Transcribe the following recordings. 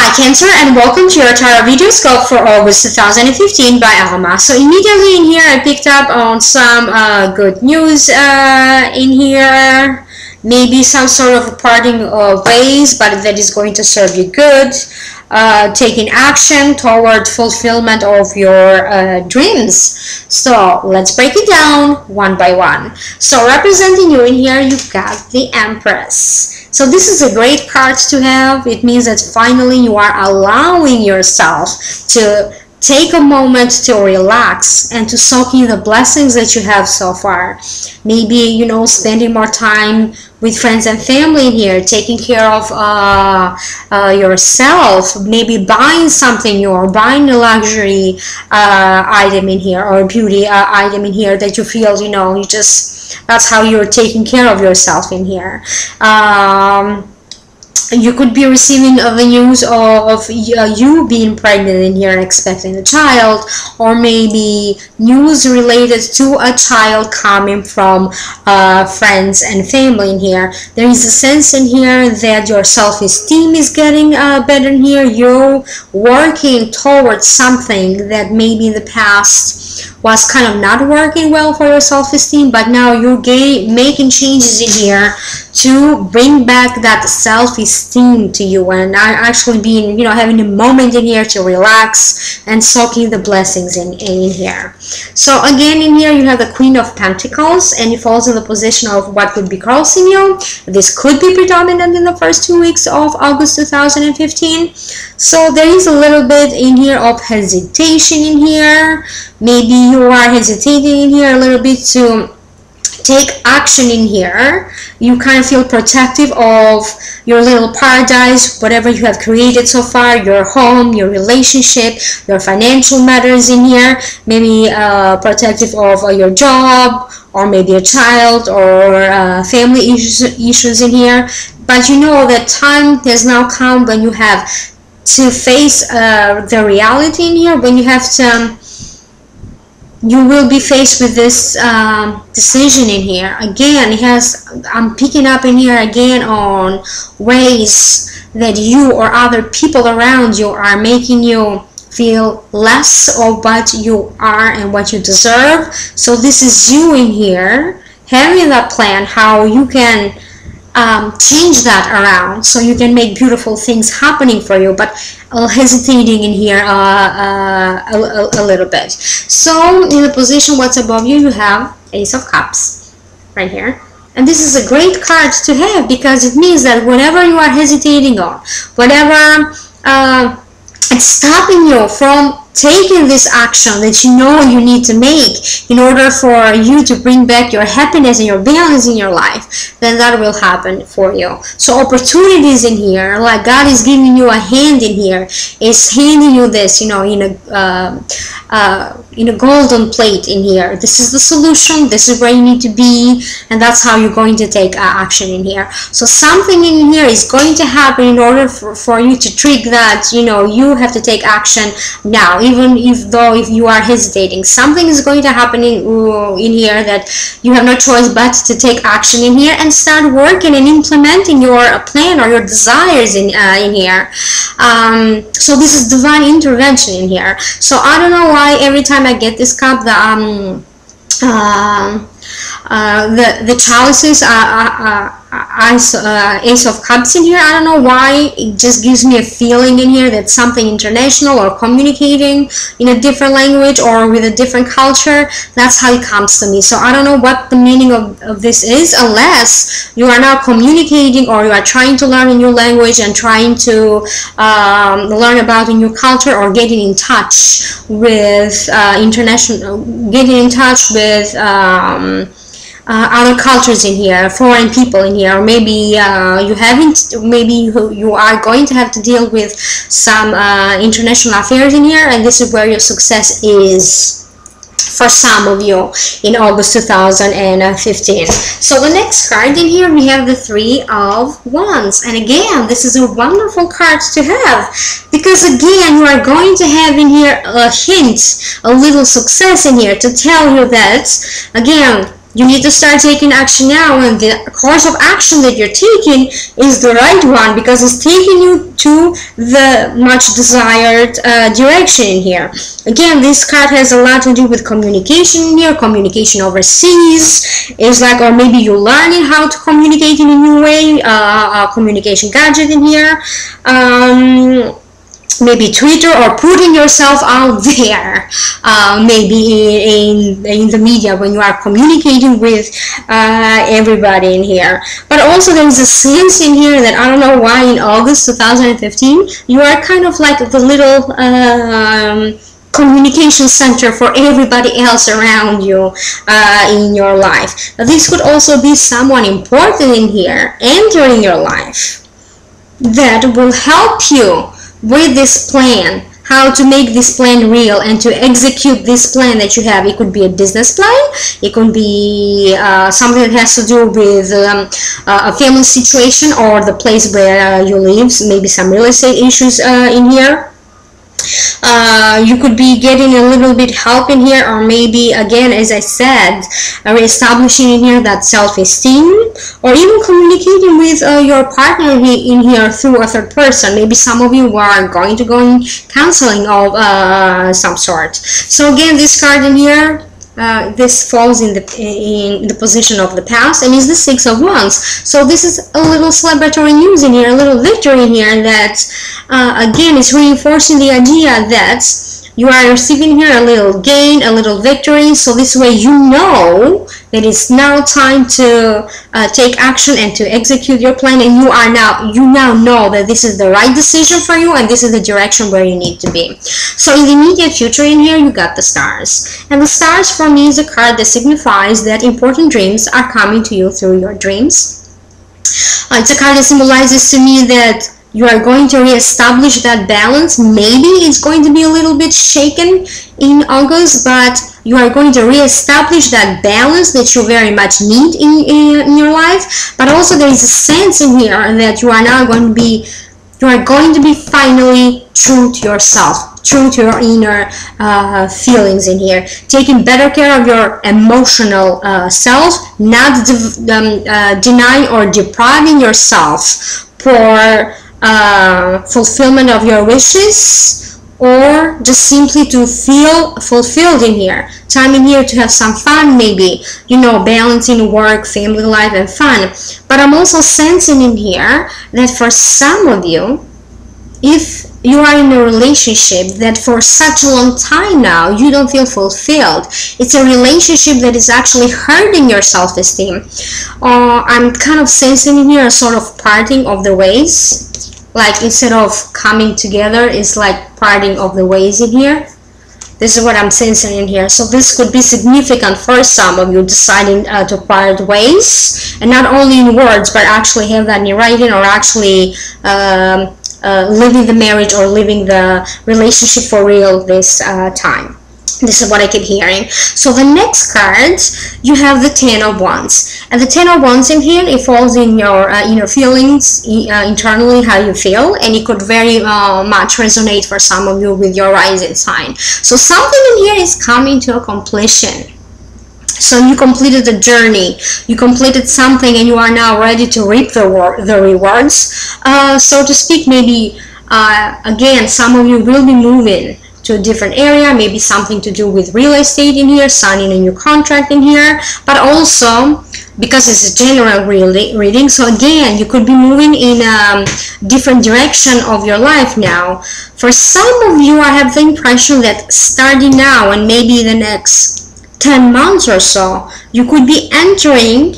Hi Cancer, and welcome to your TarotVideoScope for August 2015 by Alma. So immediately in here I picked up on some good news in here. Maybe some sort of parting ways, but that is going to serve you good. Taking action toward fulfillment of your dreams. So let's break it down one by one. So representing you in here, you've got the Empress. So this is a great card to have. It means that finally you are allowing yourself to take a moment to relax and to soak in the blessings that you have so far. Maybe, you know, spending more time with friends and family in here, taking care of yourself, maybe buying something new or buying a luxury item in here or a beauty item in here that you feel, you know, that's how you're taking care of yourself in here. You could be receiving the news of you being pregnant in here and expecting a child, or maybe news related to a child coming from friends and family in here. There is a sense in here that your self-esteem is getting better in here. You're working towards something that maybe in the past was kind of not working well for your self-esteem, but now you're making changes in here to bring back that self-esteem to you and actually being, you know, having a moment in here to relax and soaking the blessings in here. So again, in here you have the Queen of Pentacles, and it falls in the position of what could be crossing you. This could be predominant in the first 2 weeks of August 2015. So there is a little bit in here of hesitation in here. Maybe you are hesitating in here a little bit to take action in here. You kind of feel protective of your little paradise, whatever you have created so far, your home, your relationship, your financial matters in here, maybe protective of your job, or maybe a child, or family issues in here. But you know that time has now come when you have to face the reality in here, when you have to you will be faced with this decision in here. Again, I'm picking up in here again on ways that you or other people around you are making you feel less of what you are and what you deserve. So this is you in here having that plan how you can change that around so you can make beautiful things happening for you, but hesitating in here a little bit. So in the position what's above you, you have Ace of Cups right here, and this is a great card to have because it means that whatever you are hesitating on, whatever it's stopping you from taking this action that you know you need to make in order for you to bring back your happiness and your balance in your life, then that will happen for you. So opportunities in here, like God is giving you a hand in here, is handing you this, you know, in a golden plate in here. This is the solution, this is where you need to be, and that's how you're going to take action in here. So something in here is going to happen in order for you to trigger that, you know, you have to take action now. Even if you are hesitating, something is going to happen in here that you have no choice but to take action in here and start working and implementing your plan or your desires in here. So this is divine intervention in here. So I don't know why every time I get this cup, the chalices Ace of Cups in here. I don't know why, it just gives me a feeling in here that something international or communicating in a different language or with a different culture. That's how it comes to me. So I don't know what the meaning of this is, unless you are now communicating or you are trying to learn a new language and trying to learn about a new culture, or getting in touch with other cultures in here, foreign people in here, or maybe you are going to have to deal with some international affairs in here, and this is where your success is for some of you in August 2015. So the next card in here, we have the Three of Wands, and again, this is a wonderful card to have because again, you are going to have in here a hint, a little success in here to tell you that again, You need to start taking action now, and the course of action that you're taking is the right one because it's taking you to the much desired direction in here. Again, this card has a lot to do with communication in here, communication overseas. It's like, or maybe you're learning how to communicate in a new way, a communication gadget in here. Maybe Twitter, or putting yourself out there, maybe in the media when you are communicating with everybody in here. But also there is a sense in here that I don't know why in August 2015 you are kind of like the little communication center for everybody else around you in your life. Now, this could also be someone important in here entering your life that will help you with this plan, how to make this plan real and to execute this plan that you have. It could be a business plan, it could be something that has to do with a family situation or the place where you live, maybe some real estate issues in here. You could be getting a little bit help in here, or maybe again, as I said, reestablishing in here that self-esteem, or even communicating with your partner in here through a third person. Maybe some of you are going to go in counseling of some sort. So again, this card in here, this falls in the position of the past, and is the Six of Wands. So this is a little celebratory news in here, a little victory in here that again is reinforcing the idea that you are receiving here a little gain, a little victory. So this way you know that it's now time to take action and to execute your plan, and you now know that this is the right decision for you and this is the direction where you need to be. So in the immediate future in here, you got the stars, and the stars for me is a card that signifies that important dreams are coming to you through your dreams. It's a card that symbolizes to me that you are going to reestablish that balance. Maybe it's going to be a little bit shaken in August, but you are going to reestablish that balance that you very much need in your life. But also there is a sense in here that you are now going to be finally true to yourself, true to your inner feelings in here, taking better care of your emotional self, not denying or depriving yourself for fulfillment of your wishes, or just simply to feel fulfilled in here. Time in here to have some fun, maybe, balancing work, family life, and fun. But I'm also sensing in here that for some of you, if you are in a relationship that for such a long time now you don't feel fulfilled, it's a relationship that is actually hurting your self-esteem. I'm kind of sensing in here a sort of parting of the ways. Like instead of coming together, it's like parting of the ways in here. This is what I'm sensing in here. So this could be significant for some of you, deciding to part ways, and not only in words, but actually have that in writing, or actually living the marriage or living the relationship for real this time. This is what I keep hearing. So the next card, you have the Ten of Wands. And the Ten of Wands in here, it falls in your inner feelings, internally how you feel. And it could very much resonate for some of you with your rising sign. So something in here is coming to a completion. So you completed the journey, you completed something, and you are now ready to reap the rewards, so to speak. Maybe, again, some of you will be moving to a different area, maybe something to do with real estate in here, signing a new contract in here, but also, because it's a general reading, so again, you could be moving in a different direction of your life now. For some of you, I have the impression that starting now and maybe the next 10 months or so, you could be entering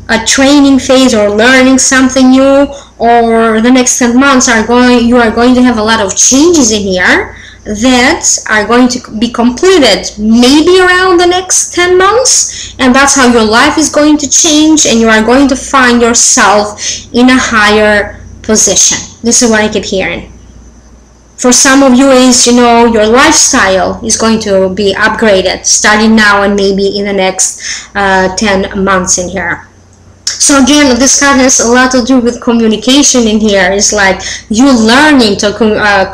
a training phase or learning something new, or the next 10 months you are going to have a lot of changes in here that are going to be completed maybe around the next 10 months, and that's how your life is going to change, and you are going to find yourself in a higher position. This is what I keep hearing. For some of you is, your lifestyle is going to be upgraded starting now and maybe in the next 10 months in here. So again, this card has a lot to do with communication in here. It's like you learning to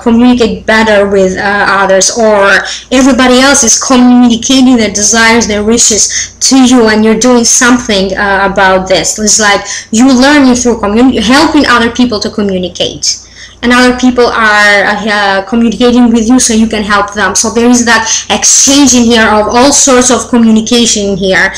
communicate better with others, or everybody else is communicating their desires, their wishes to you, and you're doing something about this. It's like you learning through helping other people to communicate. And other people are communicating with you so you can help them. So there is that exchange in here of all sorts of communication here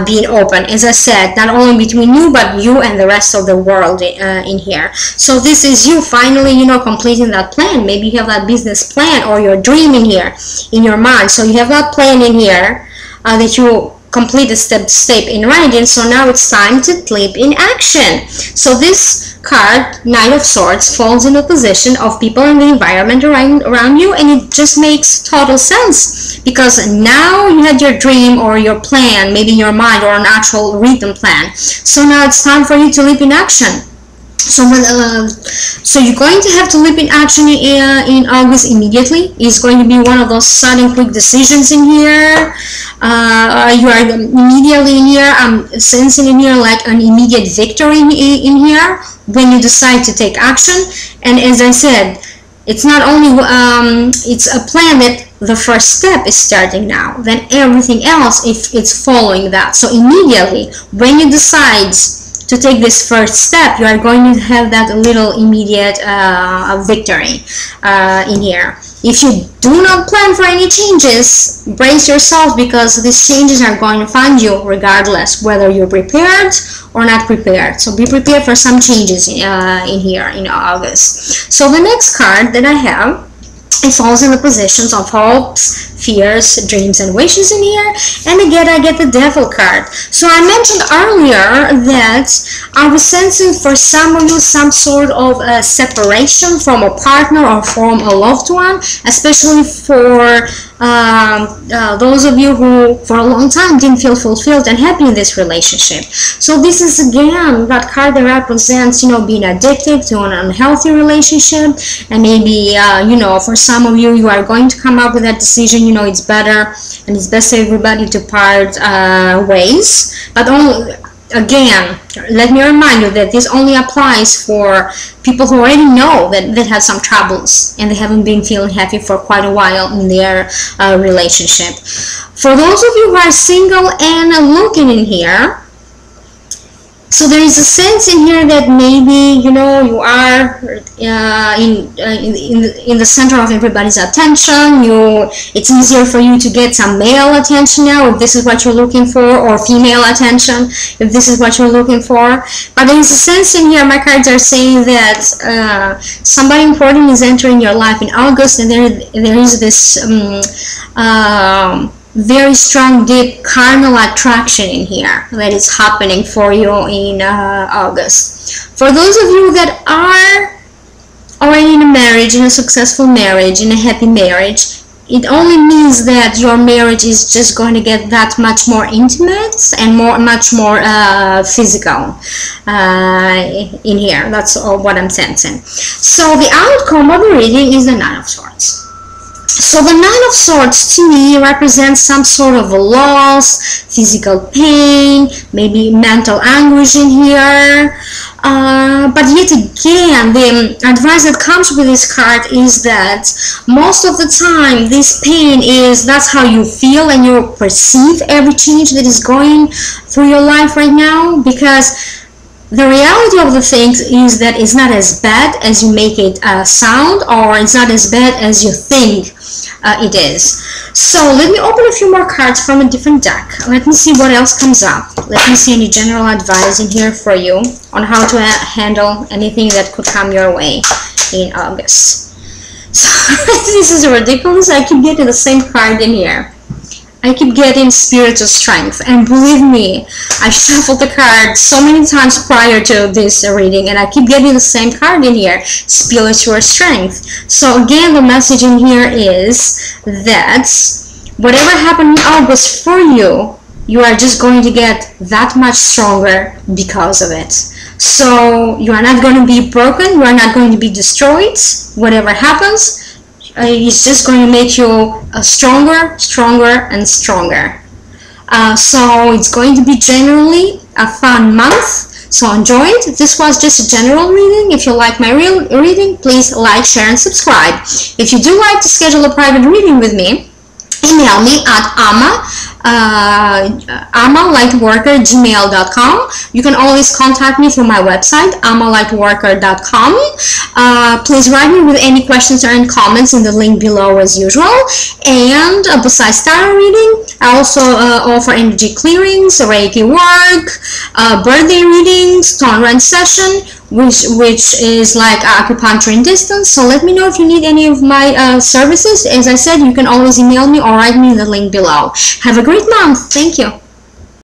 being open, as I said, not only between you but you and the rest of the world in here. So this is you finally, you know, completing that plan. Maybe you have that business plan or your dream in here in your mind. So you have that plan in here that you complete the step in writing. So now it's time to leap in action. So this card, Knight of Swords, falls in a position of people and the environment around you, and it just makes total sense because now you had your dream or your plan, maybe in your mind, or an actual written plan. So now it's time for you to leap in action. So you're going to have to leap in action in August immediately. It's going to be one of those sudden quick decisions in here. You are immediately in here. I'm sensing in here like an immediate victory in here when you decide to take action. And as I said, it's not only it's a plan that the first step is starting now, then everything else if it's following that. So immediately when you decide to take this first step, you are going to have that little immediate victory in here. If you do not plan for any changes, brace yourself because these changes are going to find you regardless whether you're prepared or not prepared. So be prepared for some changes in here in August. So the next card that I have, it falls in the positions of hopes, fears, dreams, and wishes in here. And again, I get the Devil card. So I mentioned earlier that I was sensing for some of you some sort of a separation from a partner or from a loved one, especially for those of you who for a long time didn't feel fulfilled and happy in this relationship. So this is again that card that represents, you know, being addicted to an unhealthy relationship, and maybe you know, for some of you, you are going to come up with that decision, you know, it's better and it's best for everybody to part ways. But only, again, let me remind you that this only applies for people who already know that have some troubles and they haven't been feeling happy for quite a while in their relationship. For those of you who are single and looking in here, so there is a sense in here that maybe, you know, you are in the center of everybody's attention. It's easier for you to get some male attention now if this is what you're looking for, or female attention if this is what you're looking for. But there is a sense in here, my cards are saying that somebody important is entering your life in August, and there is this very strong, deep carnal attraction in here that is happening for you in August. For those of you that are already in a marriage, in a successful marriage, in a happy marriage, it only means that your marriage is just going to get that much more intimate and much more physical in here. That's all what I'm sensing. So the outcome of the reading is the Nine of Swords. So the Nine of Swords to me represents some sort of a loss, physical pain, maybe mental anguish in here. But yet again, the advice that comes with this card is that most of the time this pain that's how you feel and you perceive every change that is going through your life right now, because the reality of the things is that it's not as bad as you make it sound, or it's not as bad as you think it is. So let me open a few more cards from a different deck. Let me see what else comes up. Let me see any general advice in here for you on how to handle anything that could come your way in August. So this is ridiculous. I keep getting the same card in here. I keep getting spiritual strength, and believe me, I shuffled the card so many times prior to this reading, and I keep getting the same card in here, spiritual strength. So again, the message in here is that whatever happened in August for you, you are just going to get that much stronger because of it. So you are not going to be broken, you are not going to be destroyed. Whatever happens, it's just going to make you stronger, and stronger. So it's going to be generally a fun month. So enjoy it. This was just a general reading. If you like my real reading, please like, share, and subscribe. If you do like to schedule a private reading with me, email me at amalightworker@gmail.com. You can always contact me through my website, amalightworker.com. Please write me with any questions or any comments in the link below as usual. And besides tarot reading, I also offer energy clearings, Reiki work, birthday readings, stone run session, which is like acupuncture in distance. So let me know if you need any of my services. As I said, you can always email me or write me in the link below. Have a great month. Thank you.